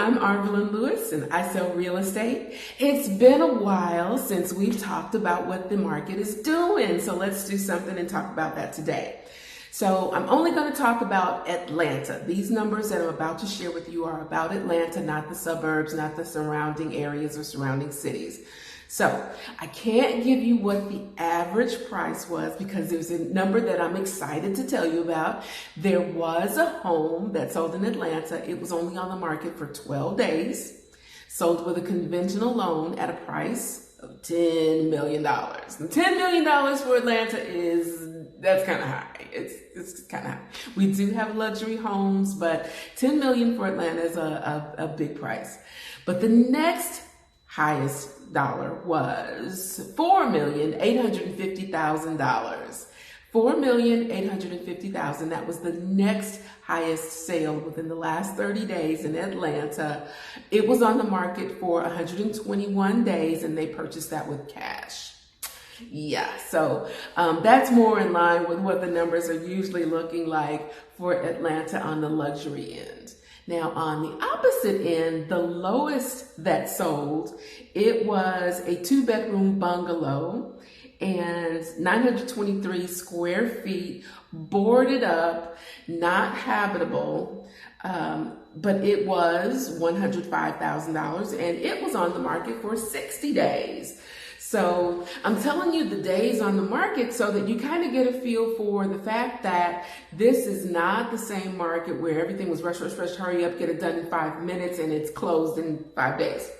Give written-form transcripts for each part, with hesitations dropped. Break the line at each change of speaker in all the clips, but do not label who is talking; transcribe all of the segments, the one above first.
I'm Arvelyn Lewis and I sell real estate. It's been a while since we've talked about what the market is doing, so let's do something and talk about that today. So I'm only going to talk about Atlanta. These numbers that I'm about to share with you are about Atlanta, not the suburbs, not the surrounding areas or surrounding cities. So I can't give you what the average price was because there's a number that I'm excited to tell you about. There was a home that sold in Atlanta. It was only on the market for 12 days, sold with a conventional loan at a price of $10 million. And $10 million for Atlanta that's kind of high. It's kind of high. We do have luxury homes, but $10 million for Atlanta is a big price. But the next highest dollar was $4,850,000. $4,850,000. That was the next highest sale within the last 30 days in Atlanta. It was on the market for 121 days and they purchased that with cash. Yeah, so that's more in line with what the numbers are usually looking like for Atlanta on the luxury end. Now, on the opposite end, the lowest that sold, it was a 2-bedroom bungalow and 923 square feet, boarded up, not habitable, but it was $105,000 and it was on the market for 60 days. So I'm telling you the days on the market so that you kind of get a feel for the fact that this is not the same market where everything was rush, hurry up, get it done in 5 minutes and it's closed in 5 days.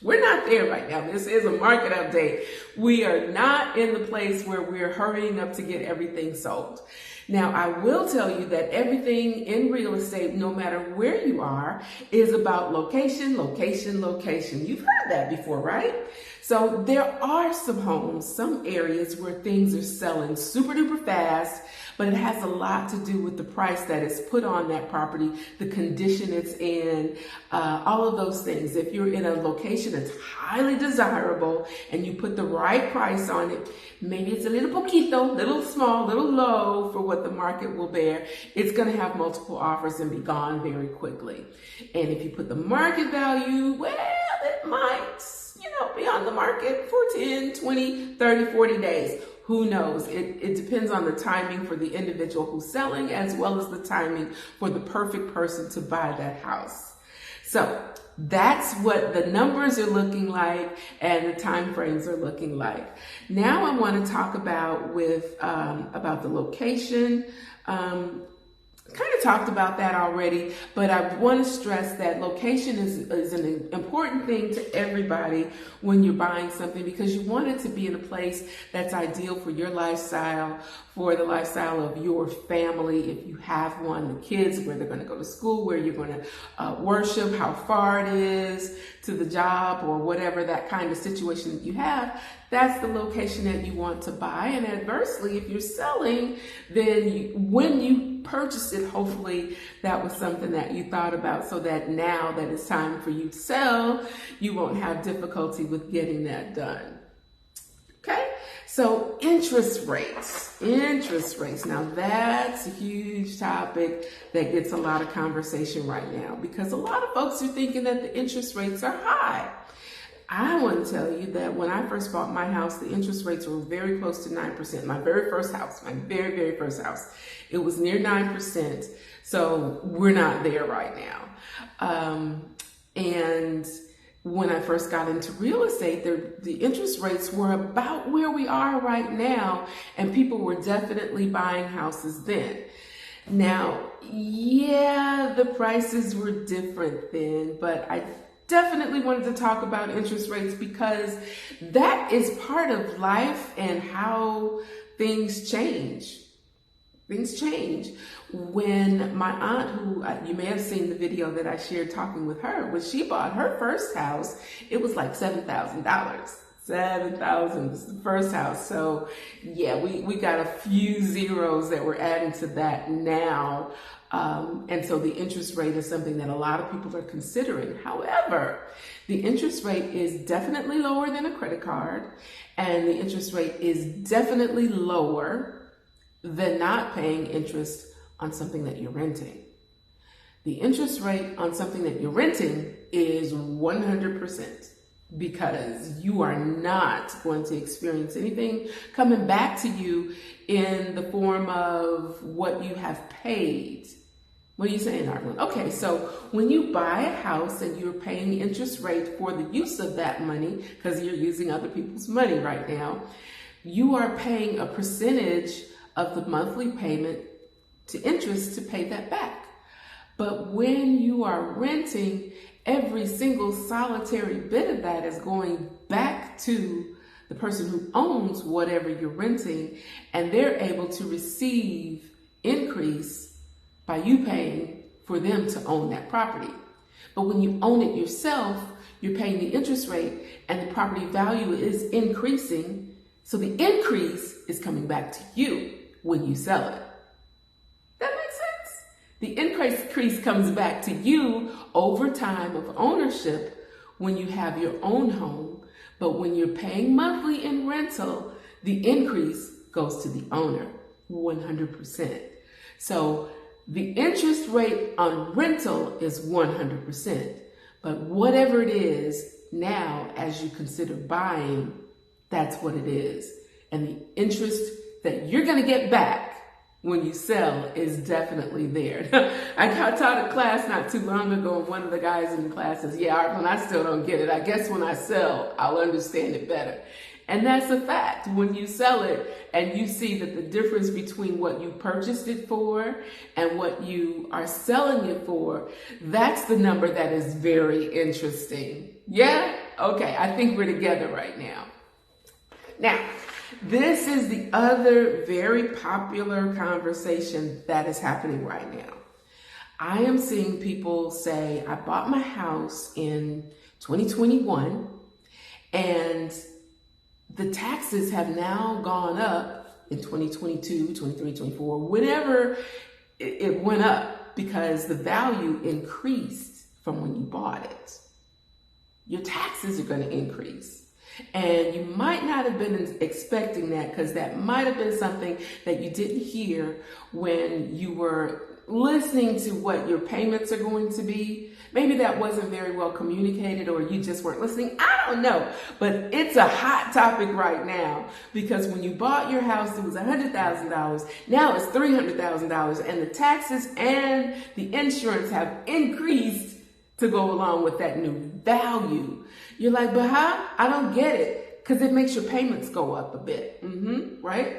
We're not there right now. This is a market update. We are not in the place where we're hurrying up to get everything sold. Now, I will tell you that everything in real estate, no matter where you are, is about location, location, location. You've heard that before, right? So there are some homes, some areas where things are selling super duper fast, but it has a lot to do with the price that is put on that property, the condition it's in, all of those things. If you're in a location that's highly desirable and you put the right price on it, maybe it's a little poquito, little small, little low for what the market will bear, it's going to have multiple offers and be gone very quickly. And if you put the market value, well, it might, be on the market for 10, 20, 30, 40 days. Who knows? It depends on the timing for the individual who's selling as well as the timing for the perfect person to buy that house. So that's what the numbers are looking like and the time frames are looking like. Now I want to talk about the location. Kind of talked about that already, but I want to stress that location is an important thing to everybody when you're buying something because you want it to be in a place that's ideal for your lifestyle, for the lifestyle of your family, if you have one, the kids, where they're going to go to school, where you're going to worship, how far it is to the job or whatever that kind of situation that you have. That's the location that you want to buy. And adversely, if you're selling, then when you purchased it, hopefully that was something that you thought about so that now that it's time for you to sell, you won't have difficulty with getting that done. Okay, so interest rates. Now that's a huge topic that gets a lot of conversation right now because a lot of folks are thinking that the interest rates are high. I want to tell you that when I first bought my house, the interest rates were very close to 9%. My very first house, it was near 9%. So we're not there right now. And when I first got into real estate, the interest rates were about where we are right now, and people were definitely buying houses then. Now, yeah, the prices were different then, but I definitely wanted to talk about interest rates because that is part of life and how things change. Things change. When my aunt, who you may have seen the video that I shared talking with her, when she bought her first house, it was like $7,000. $7,000 is the first house. So yeah, we got a few zeros that we're adding to that now. And so the interest rate is something that a lot of people are considering. However, the interest rate is definitely lower than a credit card, and the interest rate is definitely lower than not paying interest on something that you're renting. The interest rate on something that you're renting is 100%, because you are not going to experience anything coming back to you in the form of what you have paid. What are you saying, Arlen? Okay, so when you buy a house and you're paying interest rate for the use of that money, because you're using other people's money right now, you are paying a percentage of the monthly payment to interest to pay that back. But when you are renting, every single solitary bit of that is going back to the person who owns whatever you're renting, and they're able to receive increase by you paying for them to own that property. But when you own it yourself, you're paying the interest rate and the property value is increasing. So the increase is coming back to you when you sell it. That makes sense? The increase comes back to you over time of ownership when you have your own home. But when you're paying monthly in rental, the increase goes to the owner 100%. So the interest rate on rental is 100%, but whatever it is now, as you consider buying, that's what it is. And the interest that you're going to get back when you sell is definitely there. I taught a class not too long ago, and one of the guys in the class says, yeah, Arlen, I still don't get it. I guess when I sell, I'll understand it better. And that's a fact. When you sell it and you see that the difference between what you purchased it for and what you are selling it for, that's the number that is very interesting. Yeah? Okay, I think we're together right now. Now, this is the other very popular conversation that is happening right now. I am seeing people say, I bought my house in 2021 and the taxes have now gone up in 2022, 23, 24, whenever it went up, because the value increased from when you bought it. Your taxes are going to increase. And you might not have been expecting that, because that might have been something that you didn't hear when you were listening to what your payments are going to be. Maybe that wasn't very well communicated, or you just weren't listening. I don't know. But it's a hot topic right now, because when you bought your house, it was $100,000. Now it's $300,000, and the taxes and the insurance have increased to go along with that new value. You're like, but how? I don't get it, because it makes your payments go up a bit, right?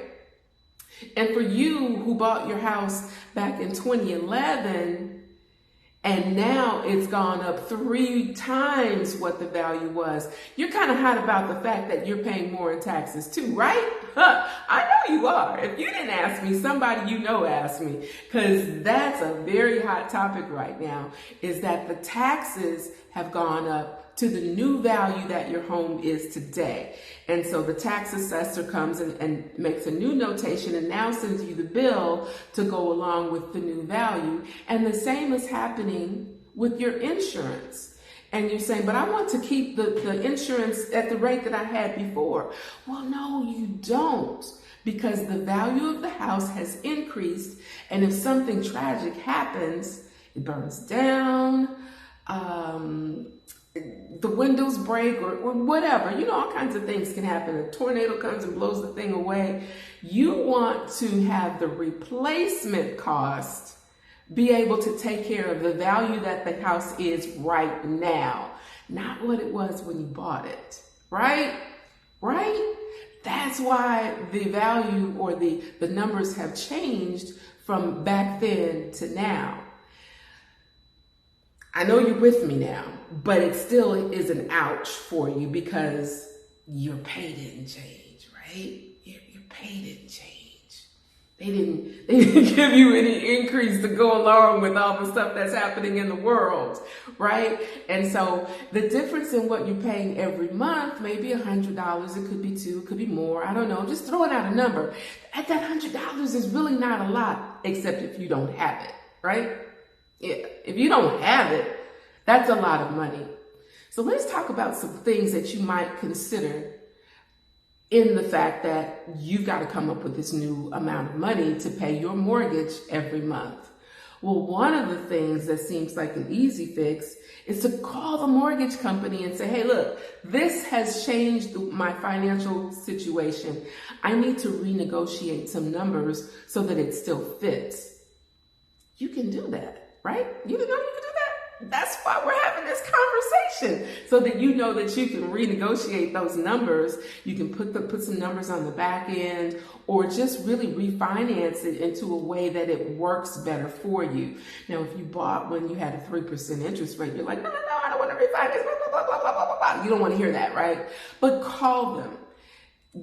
And for you who bought your house back in 2011, and now it's gone up 3 times what the value was, you're kind of hot about the fact that you're paying more in taxes too, right? I know you are. If you didn't ask me, somebody you know asked me, because that's a very hot topic right now, is that the taxes have gone up to the new value that your home is today. And so the tax assessor comes and makes a new notation and now sends you the bill to go along with the new value. And the same is happening with your insurance. And you're saying, but I want to keep the insurance at the rate that I had before. Well, no, you don't, because the value of the house has increased. And if something tragic happens, it burns down, the windows break, or whatever, all kinds of things can happen. A tornado comes and blows the thing away. You want to have the replacement cost be able to take care of the value that the house is right now, not what it was when you bought it, right? Right? That's why the value or the numbers have changed from back then to now. I know you're with me now, but it still is an ouch for you, because your pay didn't change, right? Your pay didn't change. They didn't give you any increase to go along with all the stuff that's happening in the world, right? And so the difference in what you're paying every month, maybe $100, it could be $2, it could be more, I don't know, just throwing out a number. At that $100 is really not a lot, except if you don't have it, right? Yeah, if you don't have it, that's a lot of money. So let's talk about some things that you might consider in the fact that you've got to come up with this new amount of money to pay your mortgage every month. Well, one of the things that seems like an easy fix is to call the mortgage company and say, hey, look, this has changed my financial situation. I need to renegotiate some numbers so that it still fits. You can do that, right? You know you can do that. That's why we're having this conversation, so that you know that you can renegotiate those numbers. You can put some numbers on the back end, or just really refinance it into a way that it works better for you. Now, if you bought when you had a 3% interest rate, you're like, no, I don't want to refinance, blah, blah, blah, blah, blah, blah, blah. You don't want to hear that, right? But call them.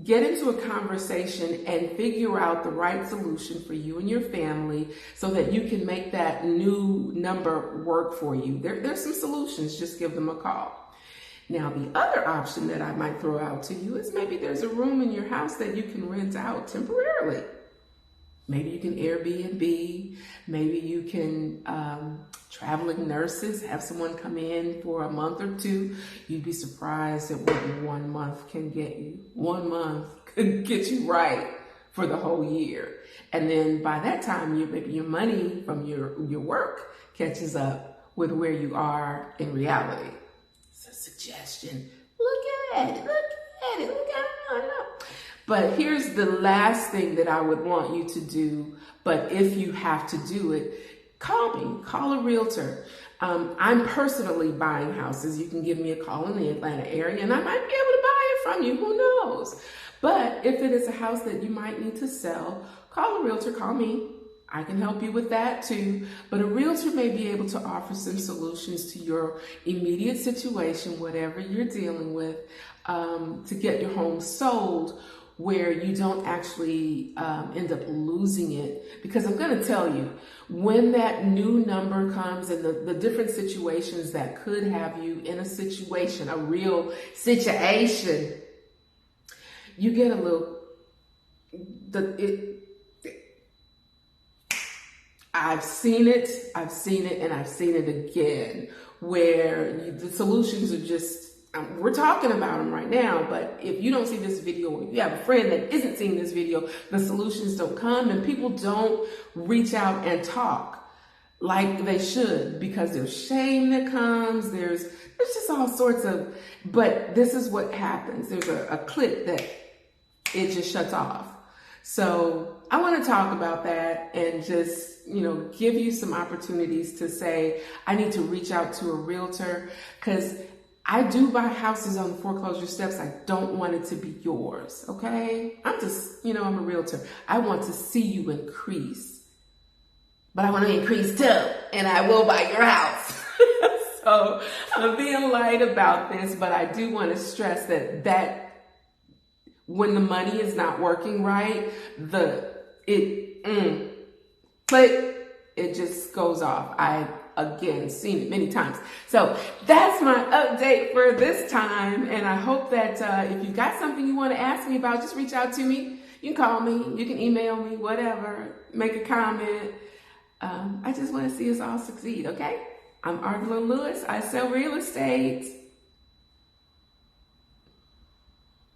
Get into a conversation and figure out the right solution for you and your family so that you can make that new number work for you. There's some solutions. Just give them a call. Now, the other option that I might throw out to you is maybe there's a room in your house that you can rent out temporarily. Maybe you can Airbnb. Maybe you can traveling nurses, have someone come in for a month or two. You'd be surprised at what 1 month can get you. 1 month could get you right for the whole year. And then by that time, maybe your money from your work catches up with where you are in reality. It's a suggestion. Look at it. But here's the last thing that I would want you to do. But if you have to do it, call me, call a realtor. I'm personally buying houses. You can give me a call in the Atlanta area and I might be able to buy it from you. Who knows? But if it is a house that you might need to sell, call a realtor, call me. I can help you with that too. But a realtor may be able to offer some solutions to your immediate situation, whatever you're dealing with, to get your home sold where you don't actually end up losing it. Because I'm going to tell you, when that new number comes and the different situations that could have you in a situation, a real situation, you get a little, I've seen it, and I've seen it again, where the solutions are just, we're talking about them right now, but if you don't see this video, or if you have a friend that isn't seeing this video, the solutions don't come, and people don't reach out and talk like they should, because there's shame that comes, there's just all sorts of, but this is what happens. There's a click that it just shuts off. So I want to talk about that and just, give you some opportunities to say, I need to reach out to a realtor, because I do buy houses on the foreclosure steps. I don't want it to be yours, okay? I'm just, I'm a realtor. I want to see you increase, but I want to increase too, and I will buy your house. So I'm being light about this, but I do want to stress that when the money is not working right, it just goes off. Again, seen it many times. So that's my update for this time. And I hope that if you got something you want to ask me about, just reach out to me. You can call me, you can email me, whatever, make a comment. I just want to see us all succeed, okay? I'm Ardla Lewis. I sell real estate.